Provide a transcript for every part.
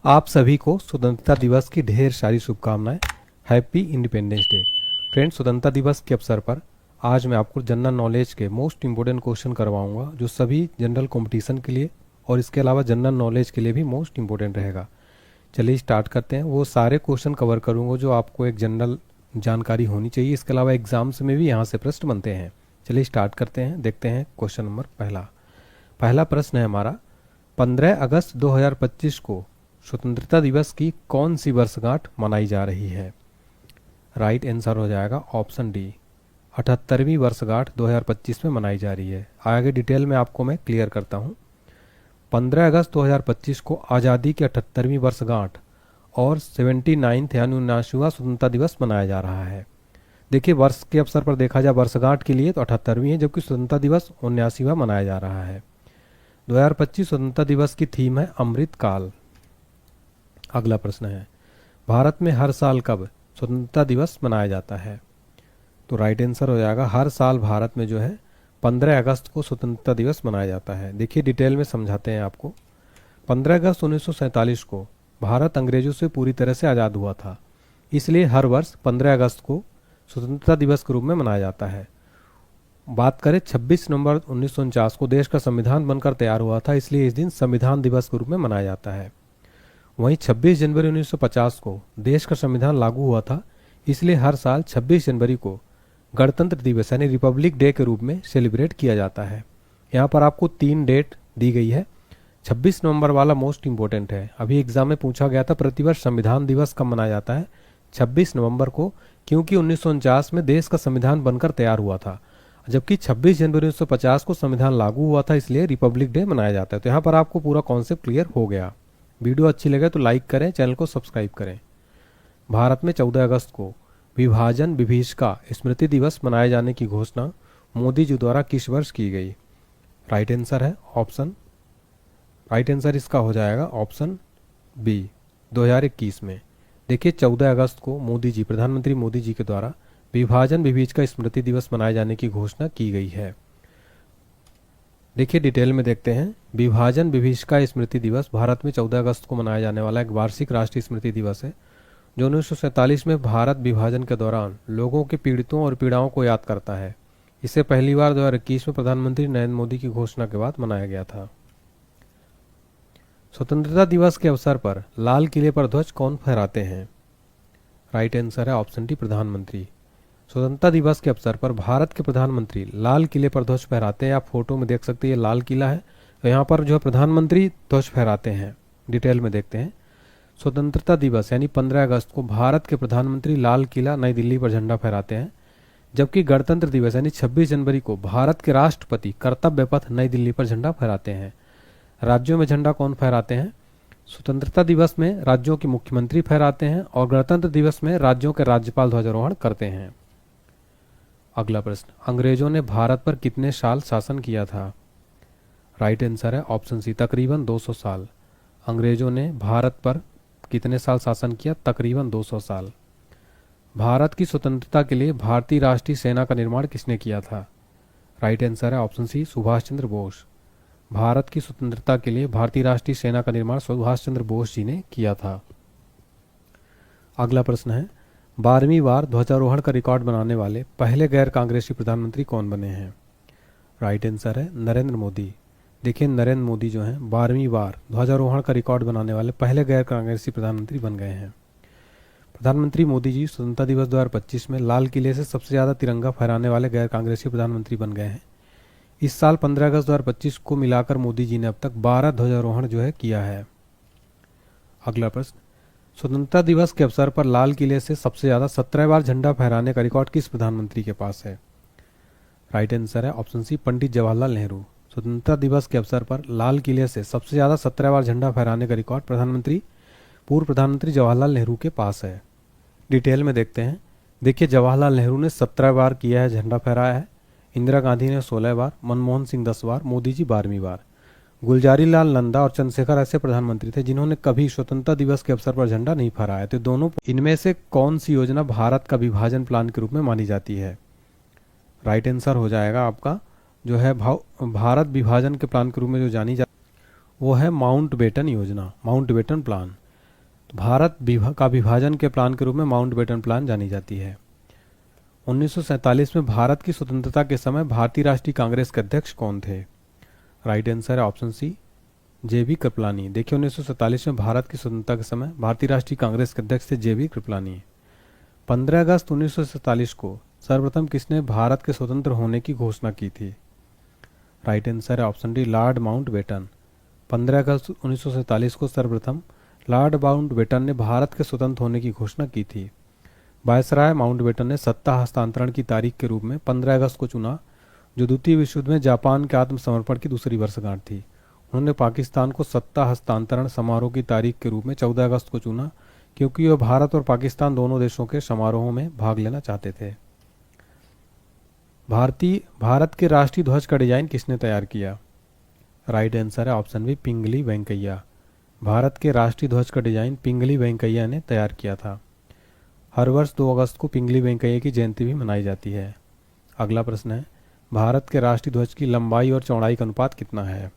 आप सभी को स्वतंत्रता दिवस की ढेर सारी शुभकामनाएं। Happy independence day. फ्रेंड्स, स्वतंत्रता दिवस के अवसर पर आज मैं आपको जनरल नॉलेज के मोस्ट इंपॉर्टेंट क्वेश्चन करवाऊंगा, जो सभी जनरल कंपटीशन के लिए और इसके अलावा जनरल नॉलेज के लिए भी मोस्ट इंपॉर्टेंट रहेगा। चलिए स्टार्ट करते हैं। वो सारे क्वेश्चन कवर करूंगा जो आपको एक जनरल जानकारी होनी चाहिए। इसके अलावा एग्जाम्स में भी यहाँ से प्रश्न बनते हैं। चलिए स्टार्ट करते हैं। देखते हैं क्वेश्चन नंबर पहला प्रश्न है हमारा, 15 अगस्त 2025 को स्वतंत्रता दिवस की कौन सी वर्षगांठ मनाई जा रही है? राइट आंसर हो जाएगा ऑप्शन डी, 78वीं वर्षगांठ 2025 में मनाई जा रही है। आगे डिटेल में आपको मैं क्लियर करता हूँ। 15 अगस्त 2025 को आज़ादी की 78वीं वर्षगांठ और 79th यानी 79वां स्वतंत्रता दिवस मनाया जा रहा है। देखिए, वर्ष के अवसर पर देखा जाए वर्षगांठ के लिए तो 78वीं है, जबकि स्वतंत्रता दिवस 79वां मनाया जा रहा है। 2025 स्वतंत्रता दिवस की थीम है अमृत काल। अगला प्रश्न है, भारत में हर साल कब स्वतंत्रता दिवस मनाया जाता है? तो राइट आंसर हो जाएगा, हर साल भारत में जो है 15 अगस्त को स्वतंत्रता दिवस मनाया जाता है। देखिए डिटेल में समझाते हैं आपको। 15 अगस्त 1947 को भारत अंग्रेजों से पूरी तरह से आज़ाद हुआ था, इसलिए हर वर्ष 15 अगस्त को स्वतंत्रता दिवस के रूप में मनाया जाता है। बात करें 26 नवंबर 1949 को देश का संविधान बनकर तैयार हुआ था, इसलिए इस दिन संविधान दिवस के रूप में मनाया जाता है। वहीं 26 जनवरी 1950 को देश का संविधान लागू हुआ था, इसलिए हर साल 26 जनवरी को गणतंत्र दिवस यानी रिपब्लिक डे के रूप में सेलिब्रेट किया जाता है। यहाँ पर आपको 3 डेट दी गई है। 26 नवंबर वाला मोस्ट इंपॉर्टेंट है, अभी एग्जाम में पूछा गया था प्रतिवर्ष संविधान दिवस कब मनाया जाता है? 26 नवंबर को, क्योंकि 1949 में देश का संविधान बनकर तैयार हुआ था, जबकि 26 जनवरी 1950 को संविधान लागू हुआ था, इसलिए रिपब्लिक डे मनाया जाता है। तो यहाँ पर आपको पूरा कॉन्सेप्ट क्लियर हो गया। वीडियो अच्छी लगे तो लाइक करें, चैनल को सब्सक्राइब करें। भारत में 14 अगस्त को विभाजन विभीषिका स्मृति दिवस मनाए जाने की घोषणा मोदी जी द्वारा किस वर्ष की गई? राइट आंसर है ऑप्शन, राइट आंसर इसका हो जाएगा ऑप्शन बी, 2021 में। देखिए 14 अगस्त को मोदी जी, प्रधानमंत्री मोदी जी के द्वारा विभाजन विभीषिका स्मृति दिवस मनाए जाने की घोषणा की गई है। देखिए डिटेल में देखते हैं। विभाजन विभीषिका स्मृति दिवस भारत में 14 अगस्त को मनाया जाने वाला एक वार्षिक राष्ट्रीय स्मृति दिवस है, जो 1947 में भारत विभाजन के दौरान लोगों के पीड़ितों और पीड़ाओं को याद करता है। इसे पहली बार 2021 में प्रधानमंत्री नरेंद्र मोदी की घोषणा के बाद मनाया गया था। स्वतंत्रता दिवस के अवसर पर लाल किले पर ध्वज कौन फहराते हैं? राइट आंसर है ऑप्शन डी, प्रधानमंत्री। स्वतंत्रता दिवस के अवसर पर भारत के प्रधानमंत्री लाल किले पर ध्वज फहराते हैं। आप फोटो में देख सकते हैं, ये लाल किला है, तो यहाँ पर जो है प्रधानमंत्री ध्वज फहराते हैं। डिटेल में देखते हैं। स्वतंत्रता दिवस यानी 15 अगस्त को भारत के प्रधानमंत्री लाल किला नई दिल्ली पर झंडा फहराते हैं, जबकि गणतंत्र दिवस यानी 26 जनवरी को भारत के राष्ट्रपति कर्तव्य पथ नई दिल्ली पर झंडा फहराते हैं। राज्यों में झंडा कौन फहराते हैं? स्वतंत्रता दिवस में राज्यों के मुख्यमंत्री फहराते हैं और गणतंत्र दिवस में राज्यों के राज्यपाल ध्वजारोहण करते हैं। अगला प्रश्न, अंग्रेजों ने भारत पर कितने साल शासन किया था? राइट आंसर है ऑप्शन सी, तकरीबन 200 साल। अंग्रेजों ने भारत पर कितने साल शासन किया? तकरीबन 200 साल। भारत की स्वतंत्रता के लिए भारतीय राष्ट्रीय सेना का निर्माण किसने किया था? राइट आंसर है ऑप्शन सी, सुभाष चंद्र बोस। भारत की स्वतंत्रता के लिए भारतीय राष्ट्रीय सेना का निर्माण सुभाष चंद्र बोस जी ने किया था। अगला प्रश्न है, 12वीं बार ध्वजारोहण का रिकॉर्ड बनाने वाले पहले गैर कांग्रेसी प्रधानमंत्री कौन बने हैं? राइट आंसर है नरेंद्र मोदी। देखिए नरेंद्र मोदी जो हैं 12वीं बार ध्वजारोहण का रिकॉर्ड बनाने वाले पहले गैर कांग्रेसी प्रधानमंत्री बन गए हैं। प्रधानमंत्री मोदी जी स्वतंत्रता दिवस 2025 में लाल किले से सबसे ज़्यादा तिरंगा फहराने वाले गैर कांग्रेसी प्रधानमंत्री बन गए हैं। इस साल 15 अगस्त 2025 को मिलाकर मोदी जी ने अब तक 12 ध्वजारोहण जो है किया है। अगला प्रश्न, स्वतंत्रता दिवस के अवसर पर लाल किले से सबसे ज्यादा 17 बार झंडा फहराने का रिकॉर्ड किस प्रधानमंत्री के पास है? राइट आंसर है ऑप्शन सी, पंडित जवाहरलाल नेहरू। स्वतंत्रता दिवस के अवसर पर लाल किले से सबसे ज्यादा 17 बार झंडा फहराने का रिकॉर्ड पूर्व प्रधानमंत्री जवाहरलाल नेहरू के पास है। डिटेल में देखते हैं। देखिए जवाहरलाल नेहरू ने 17 बार किया है, झंडा फहराया है। इंदिरा गांधी ने 16 बार, मनमोहन सिंह 10 बार, मोदी जी 12वीं बार। गुलजारी लाल नंदा और चंद्रशेखर ऐसे प्रधानमंत्री थे जिन्होंने कभी स्वतंत्रता दिवस के अवसर पर झंडा नहीं फहराया। तो दोनों इनमें से कौन सी योजना भारत का विभाजन प्लान के रूप में मानी जाती है? राइट आंसर हो जाएगा आपका जो है भारत विभाजन के प्लान के रूप में जो जानी जाती वो है माउंटबेटन योजना, माउंटबेटन प्लान। का विभाजन के प्लान के रूप में माउंटबेटन प्लान जानी जाती है। 1947 में भारत की स्वतंत्रता के समय भारतीय राष्ट्रीय कांग्रेस के अध्यक्ष कौन थे? राइट आंसर है ऑप्शन सी, जेबी कृपलानी। देखिए 1947 में भारत की स्वतंत्रता के समय भारतीय राष्ट्रीय कांग्रेस के अध्यक्ष थे जेबी कृपलानी। 15 अगस्त 1947 को सर्वप्रथम किसने भारत के स्वतंत्र होने की घोषणा की थी? राइट आंसर है ऑप्शन डी, लॉर्ड माउंटबेटन। 15 अगस्त 1947 को सर्वप्रथम लॉर्ड माउंटबेटन ने भारत के स्वतंत्र होने की घोषणा की थी। वायसराय माउंटबेटन ने सत्ता हस्तांतरण की तारीख के रूप में 15 अगस्त को चुना, जो द्वितीय विश्व युद्ध में जापान के आत्मसमर्पण की दूसरी वर्षगांठ थी। उन्होंने पाकिस्तान को सत्ता हस्तांतरण समारोह की तारीख के रूप में 14 अगस्त को चुना, क्योंकि वह भारत और पाकिस्तान दोनों देशों के समारोहों में भाग लेना चाहते थे। भारत के राष्ट्रीय ध्वज का डिजाइन किसने तैयार किया? राइट आंसर है ऑप्शन बी, पिंगली वेंकैया। भारत के राष्ट्रीय ध्वज का डिजाइन पिंगली वेंकैया ने तैयार किया था। हर वर्ष 2 अगस्त को पिंगली वेंकैया की जयंती भी मनाई जाती है। अगला प्रश्न है, भारत के राष्ट्रीय ध्वज की लंबाई और चौड़ाई का अनुपात कितना है?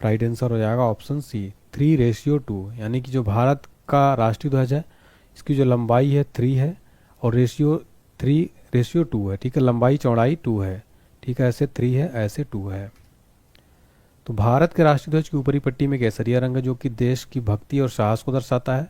राइट आंसर हो जाएगा ऑप्शन सी, 3:2। यानी कि जो भारत का राष्ट्रीय ध्वज है इसकी जो लंबाई है 3 है और रेशियो 3:2 है। ठीक है, लंबाई चौड़ाई 2 है। ठीक है, ऐसे 3 है, ऐसे 2 है। तो भारत के राष्ट्रीय ध्वज की ऊपरी पट्टी में केसरिया रंग है, जो कि देश की भक्ति और साहस को दर्शाता है।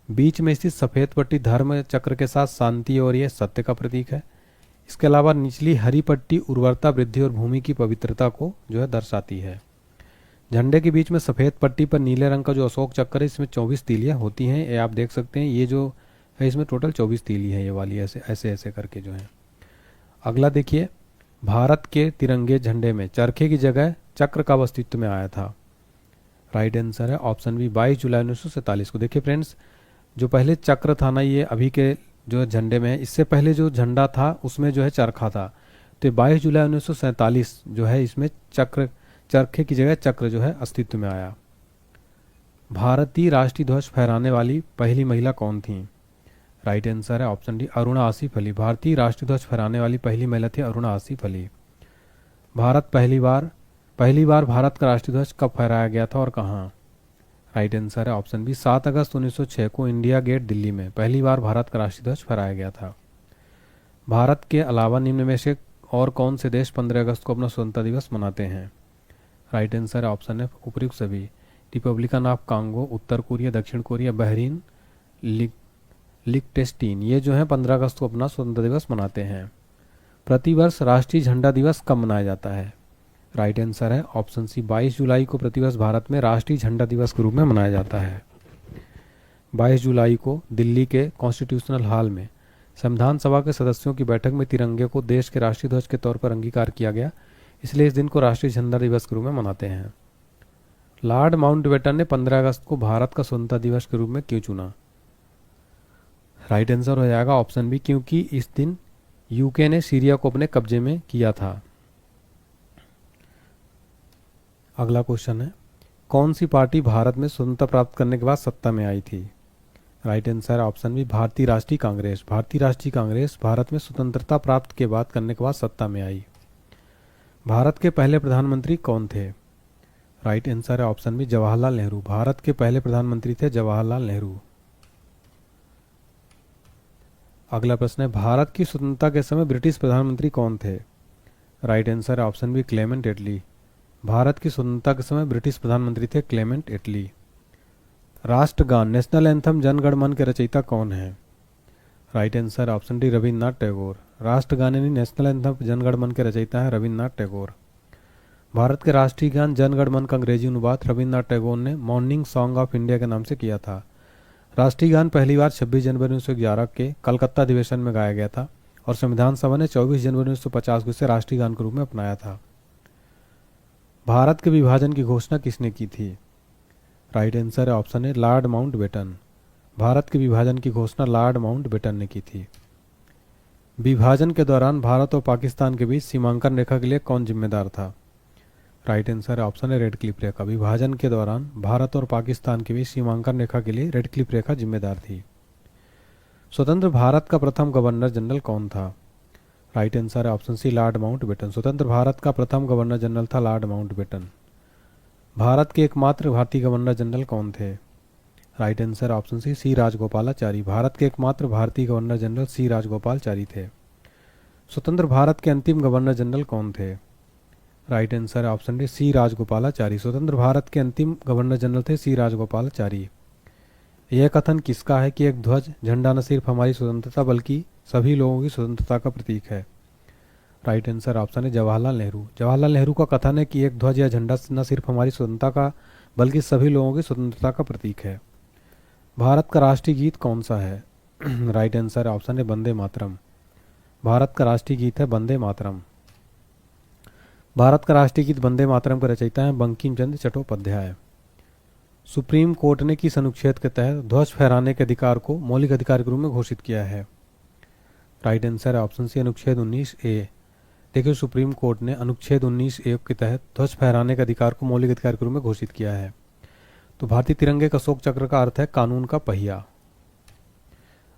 बीच में स्थित सफेद पट्टी धर्म चक्र के साथ शांति और ये सत्य का प्रतीक है। इसके अलावा निचली हरी पट्टी उर्वरता, वृद्धि और भूमि की पवित्रता को जो है दर्शाती है। झंडे के बीच में सफेद पट्टी पर नीले रंग का जो अशोक चक्र है, इसमें 24 तीलियां होती हैं। ये आप देख सकते हैं, ये जो है इसमें टोटल 24 तीली है, ये वाली ऐसे ऐसे ऐसे करके जो है। अगला देखिए, भारत के तिरंगे झंडे में चरखे की जगह चक्र का अस्तित्व में आया था। राइट आंसर है ऑप्शन बी, 22 जुलाई 1947 को। देखिए फ्रेंड्स, जो पहले चक्र था ना, ये अभी के जो झंडे में है, इससे पहले जो झंडा था उसमें जो है चरखा था। तो 22 जुलाई 1947 जो है इसमें चरखे की जगह चक्र जो है अस्तित्व में आया। भारतीय राष्ट्रीय ध्वज फहराने वाली पहली महिला कौन थी? राइट आंसर है ऑप्शन डी, अरुणा आसिफ अली। भारतीय राष्ट्रीय ध्वज फहराने वाली पहली महिला थी अरुणा आसिफ अली। पहली बार भारत का राष्ट्रीय ध्वज कब फहराया गया था और कहाँ? राइट आंसर है ऑप्शन बी, 7 अगस्त 1906 को इंडिया गेट दिल्ली में पहली बार भारत का राष्ट्रीय ध्वज फहराया गया था। भारत के अलावा निम्न में से और कौन से देश 15 अगस्त को अपना स्वतंत्रता दिवस मनाते हैं? राइट आंसर है ऑप्शन है उपयुक्त सभी। Republican of Congo, Uttar Korea, दक्षिण कोरिया, बहरीन, लिक्टेस्टीन, ये जो है 15 अगस्त को अपना स्वतंत्रता दिवस मनाते हैं। प्रतिवर्ष राष्ट्रीय झंडा दिवस कब मनाया जाता है? राइट आंसर है ऑप्शन सी, 22 जुलाई को प्रतिवर्ष भारत में राष्ट्रीय झंडा दिवस के रूप में मनाया जाता है। 22 जुलाई को दिल्ली के कॉन्स्टिट्यूशनल हॉल में संविधान सभा के सदस्यों की बैठक में तिरंगे को देश के राष्ट्रीय ध्वज के तौर पर अंगीकार किया गया, इसलिए इस दिन को राष्ट्रीय झंडा दिवस के रूप में मनाते हैं। लॉर्ड माउंटबेटन ने 15 अगस्त को भारत का स्वतंत्रता दिवस के रूप में क्यों चुना? राइट आंसर हो जाएगा ऑप्शन बी, क्योंकि इस दिन यूके ने सीरिया को अपने कब्जे में किया था। अगला क्वेश्चन है, कौन सी पार्टी भारत में स्वतंत्रता प्राप्त करने के बाद सत्ता में आई थी? राइट आंसर ऑप्शन बी, भारतीय राष्ट्रीय कांग्रेस। भारतीय राष्ट्रीय कांग्रेस भारत में स्वतंत्रता प्राप्त के बाद करने के बाद सत्ता में आई। भारत के पहले प्रधानमंत्री कौन थे? राइट आंसर है ऑप्शन बी, जवाहरलाल नेहरू। भारत के पहले प्रधानमंत्री थे जवाहरलाल नेहरू। अगला प्रश्न है, भारत की स्वतंत्रता के समय ब्रिटिश प्रधानमंत्री कौन थे? राइट आंसर है ऑप्शन बी, क्लेमेंट एटली। भारत की स्वतंत्रता के समय ब्रिटिश प्रधानमंत्री थे क्लेमेंट एटली। राष्ट्रगान नेशनल एंथम जनगण मन के रचयिता कौन है? Right answer option D, Rabindranath Tagore. राष्ट्रगान यानी नेशनल एंथम जनगण मन के रचयिता है रविन्द्रनाथ टैगोर। भारत के राष्ट्रीय गान जनगण मन का अंग्रेजी अनुवाद रविन्द्रनाथ टैगोर ने मॉर्निंग सॉन्ग ऑफ इंडिया के नाम से किया था। राष्ट्रीय गान पहली बार 26 जनवरी 1911 के कलकत्ता अधिवेशन में गाया गया था और संविधान सभा ने 24 जनवरी 1950 को इसे राष्ट्रीय गान के रूप में अपनाया था। भारत के विभाजन की घोषणा किसने की थी? राइट आंसर है ऑप्शन है, लॉर्ड माउंटबेटन। भारत के विभाजन की घोषणा लॉर्ड माउंटबेटन ने की थी। विभाजन के दौरान भारत और पाकिस्तान के बीच सीमांकन रेखा के लिए कौन जिम्मेदार था? राइट आंसर है ऑप्शन है, रेडक्लिफ रेखा। विभाजन के दौरान भारत और पाकिस्तान के बीच सीमांकन रेखा के लिए रेडक्लिफ रेखा जिम्मेदार थी। स्वतंत्र भारत का प्रथम गवर्नर जनरल कौन था? राइट आंसर है ऑप्शन सी, लॉर्ड माउंटबेटन। स्वतंत्र भारत का प्रथम गवर्नर जनरल था लॉर्ड माउंटबेटन। भारत के एकमात्र भारतीय गवर्नर जनरल कौन थे? Right answer option C Rajagopalachari. Bharat के एकमात्र भारतीय गवर्नर जनरल सी राजगोपालाचारी थे। स्वतंत्र भारत के अंतिम गवर्नर जनरल कौन थे? Right answer option D C Rajagopalachari. स्वतंत्र भारत के अंतिम गवर्नर जनरल थे सी राजगोपालाचारी। यह कथन किसका है कि एक ध्वज झंडा न सिर्फ हमारी स्वतंत्रता बल्कि सभी लोगों की स्वतंत्रता का प्रतीक है? राइट आंसर ऑप्शन है जवाहरलाल नेहरू। जवाहरलाल नेहरू का कथन है कि एक ध्वज या झंडा न सिर्फ हमारी स्वतंत्रता का बल्कि सभी लोगों की स्वतंत्रता का प्रतीक है। भारत का राष्ट्रीय गीत कौन सा है? राइट आंसर ऑप्शन है वंदे मातरम। भारत का राष्ट्रीय गीत है वंदे मातरम। भारत का राष्ट्रीय गीत वंदे मातरम के रचयिता हैं बंकिम चंद्र चट्टोपाध्याय। सुप्रीम कोर्ट ने किस अनुच्छेद के तहत ध्वज फहराने के अधिकार को मौलिक अधिकार के रूप में घोषित किया है? राइट आंसर ऑप्शन सी अनुच्छेद 19A। देखिए सुप्रीम कोर्ट ने अनुच्छेद 19A के तहत ध्वज फहराने के अधिकार को मौलिक अधिकार के रूप में घोषित किया है। तो भारतीय तिरंगे का अशोक चक्र का अर्थ है कानून का पहिया।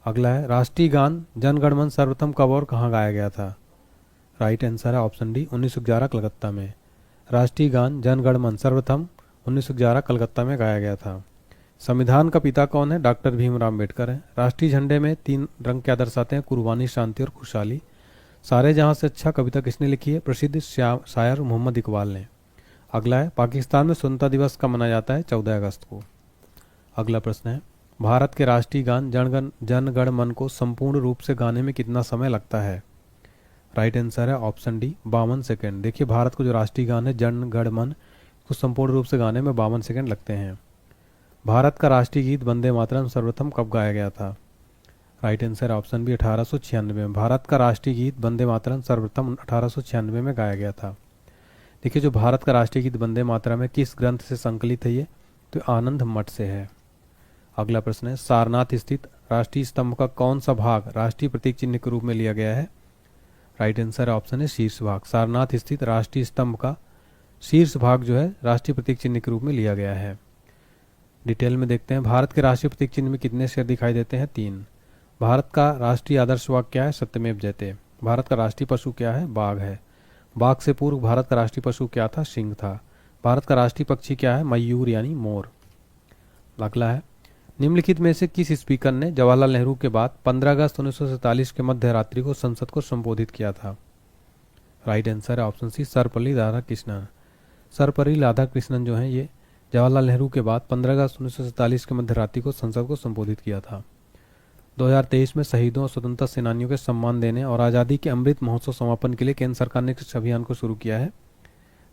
अगला है राष्ट्रीय गान जन गण मन सर्वप्रथम कब और कहाँ गाया गया था? राइट आंसर है ऑप्शन डी 1911 कलकत्ता में। राष्ट्रीय गान जन गण मन सर्वप्रथम 1911 कलकत्ता में गाया गया था। संविधान का पिता कौन है? डॉक्टर भीमराव अम्बेडकर है। राष्ट्रीय झंडे में 3 रंग क्या दर्शाते हैं? कुर्बानी, शांति और खुशहाली। सारे जहां से अच्छा कविता किसने लिखी है? प्रसिद्ध शायर मोहम्मद इकबाल ने। अगला है पाकिस्तान में स्वतंत्रता दिवस कब मनाया जाता है? 14 अगस्त को। अगला प्रश्न है भारत के राष्ट्रीय गान जन गण मन को संपूर्ण रूप से गाने में कितना समय लगता है? राइट आंसर है ऑप्शन डी 52 सेकेंड। देखिए भारत को जो राष्ट्रीय गान है जन गण मन को संपूर्ण रूप से गाने में 52 सेकेंड लगते हैं। भारत का राष्ट्रीय गीत वंदे मातरम सर्वप्रथम कब गाया गया था? राइट आंसर ऑप्शन बी 1896 में। भारत का राष्ट्रीय गीत वंदे मातरम सर्वप्रथम 1896 में गाया गया था। देखिए जो भारत का राष्ट्रीय गीत वंदे मातरम है किस ग्रंथ से संकलित है ये? तो आनंद मठ से है। अगला प्रश्न है सारनाथ स्थित राष्ट्रीय स्तंभ का कौन सा भाग राष्ट्रीय प्रतीक चिन्ह के रूप में लिया गया है? राइट आंसर ऑप्शन है शीर्ष भाग। सारनाथ स्थित राष्ट्रीय स्तंभ का शीर्ष भाग जो है राष्ट्रीय प्रतीक चिन्ह के रूप में लिया गया है। डिटेल में देखते हैं भारत के राष्ट्रीय प्रतीक चिन्ह में कितने शेर दिखाई देते हैं? 3। भारत का राष्ट्रीय आदर्श वाक्य क्या है? सत्यमेव जयते। भारत का राष्ट्रीय पशु क्या है? बाघ है। बाघ से पूर्व भारत का राष्ट्रीय पशु क्या था? सिंह था। भारत का राष्ट्रीय पक्षी क्या है? मयूर यानी मोर। अगला है निम्नलिखित में से किस स्पीकर ने जवाहरलाल नेहरू के बाद 15 अगस्त 1947 के मध्य रात्रि को संसद को संबोधित किया था? राइट आंसर है ऑप्शन सी सर्वपल्ली राधाकृष्णन। सर्वपल्ली राधाकृष्णन जो है ये जवाहरलाल नेहरू के बाद 15 अगस्त 1947 के मध्य रात्रि को संसद को संबोधित किया था। 2023 में शहीदों और स्वतंत्रता सेनानियों के सम्मान देने और आज़ादी के अमृत महोत्सव समापन के लिए केंद्र सरकार ने किस अभियान को शुरू किया है?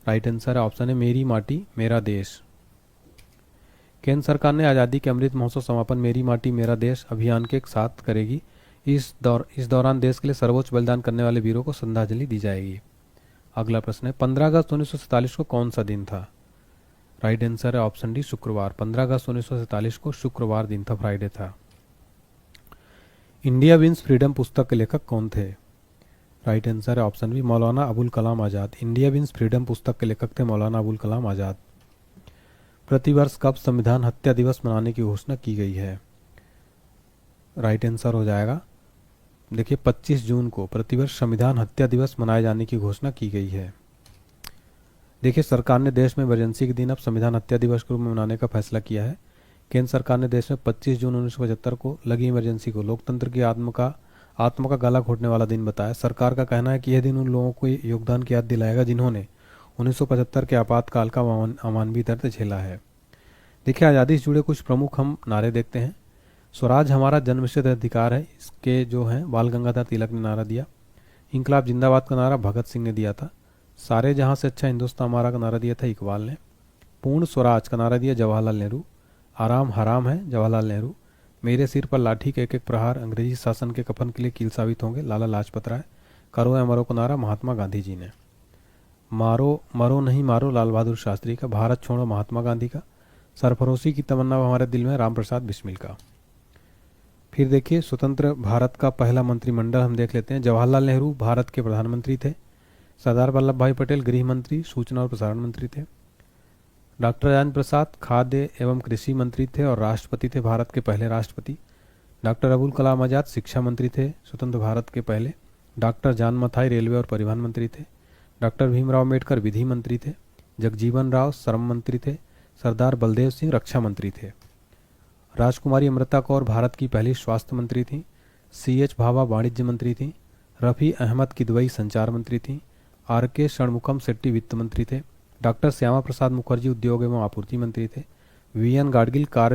राइट आंसर है ऑप्शन है मेरी माटी मेरा देश। केंद्र सरकार ने आज़ादी के अमृत महोत्सव समापन मेरी माटी मेरा देश अभियान के साथ करेगी। इस दौरान देश के लिए सर्वोच्च बलिदान करने वाले वीरों को श्रद्धांजलि दी जाएगी। अगला प्रश्न है 15 अगस्त 1947 को कौन सा दिन था? राइट आंसर है ऑप्शन डी शुक्रवार। 15 अगस्त 1947 को शुक्रवार दिन था, फ्राइडे था। इंडिया विंस फ्रीडम पुस्तक के लेखक कौन थे? राइट आंसर है option B Maulana Abul Kalam Azad. India wins freedom पुस्तक के लेखक थे मौलाना अबुल कलाम आज़ाद। प्रतिवर्ष कब संविधान हत्या दिवस मनाने की घोषणा की गई है? राइट आंसर हो जाएगा देखिए 25 जून को प्रतिवर्ष संविधान हत्या दिवस मनाए जाने की घोषणा की गई है। देखिए सरकार ने देश में इमरजेंसी के दिन अब संविधान हत्या दिवस के रूप में मनाने का फैसला किया है। केंद्र सरकार ने देश में 25 जून 1975 को लगी इमरजेंसी को लोकतंत्र की आत्मा का गला घोटने वाला दिन बताया। सरकार का कहना है कि यह दिन उन लोगों को योगदान की याद दिलाएगा जिन्होंने 1975 के आपातकाल का अमानवीय दर्द झेला है। देखिए आज़ादी से जुड़े कुछ प्रमुख हम नारे देखते हैं। स्वराज हमारा जन्मसिद्ध अधिकार है, इसके जो हैं बाल गंगाधर तिलक ने नारा दिया। इंकलाब जिंदाबाद का नारा भगत सिंह ने दिया था। सारे जहां से अच्छा हिंदुस्तान हमारा का नारा दिया था इकबाल ने। पूर्ण स्वराज का नारा दिया जवाहरलाल नेहरू। आराम हराम है जवाहरलाल नेहरू। मेरे सिर पर लाठी के एक एक प्रहार अंग्रेजी शासन के कफन के लिए कील साबित होंगे लाला लाजपत राय। करो या मरो का नारा महात्मा गांधी जी ने। मारो मरो नहीं मारो लाल बहादुर शास्त्री का। भारत छोड़ो महात्मा गांधी का। सरफरोशी की तमन्ना हमारे दिल में राम प्रसाद बिस्मिल का। फिर देखिए स्वतंत्र भारत का पहला मंत्रिमंडल हम देख लेते हैं। जवाहरलाल नेहरू भारत के प्रधानमंत्री थे। सरदार वल्लभ भाई पटेल गृह मंत्री सूचना और प्रसारण मंत्री थे। डॉक्टर राजेंद्र प्रसाद खाद्य एवं कृषि मंत्री थे और राष्ट्रपति थे, भारत के पहले राष्ट्रपति। डॉक्टर अबुल कलाम आज़ाद शिक्षा मंत्री थे, स्वतंत्र भारत के पहले। डॉक्टर जान मथाई रेलवे और परिवहन मंत्री थे। डॉक्टर भीमराव अम्बेडकर विधि मंत्री थे। जगजीवन राव श्रम मंत्री थे। सरदार बलदेव सिंह रक्षा मंत्री थे। राजकुमारी अमृता कौर भारत की पहली स्वास्थ्य मंत्री थी। CH भाभा वाणिज्य मंत्री थी। रफ़ी अहमद किदवई संचार मंत्री थी। RK षणमुखम शेट्टी वित्त मंत्री थे। डॉक्टर श्यामा प्रसाद मुखर्जी उद्योग एवं आपूर्ति मंत्री थे। VN गाडगिल कार्य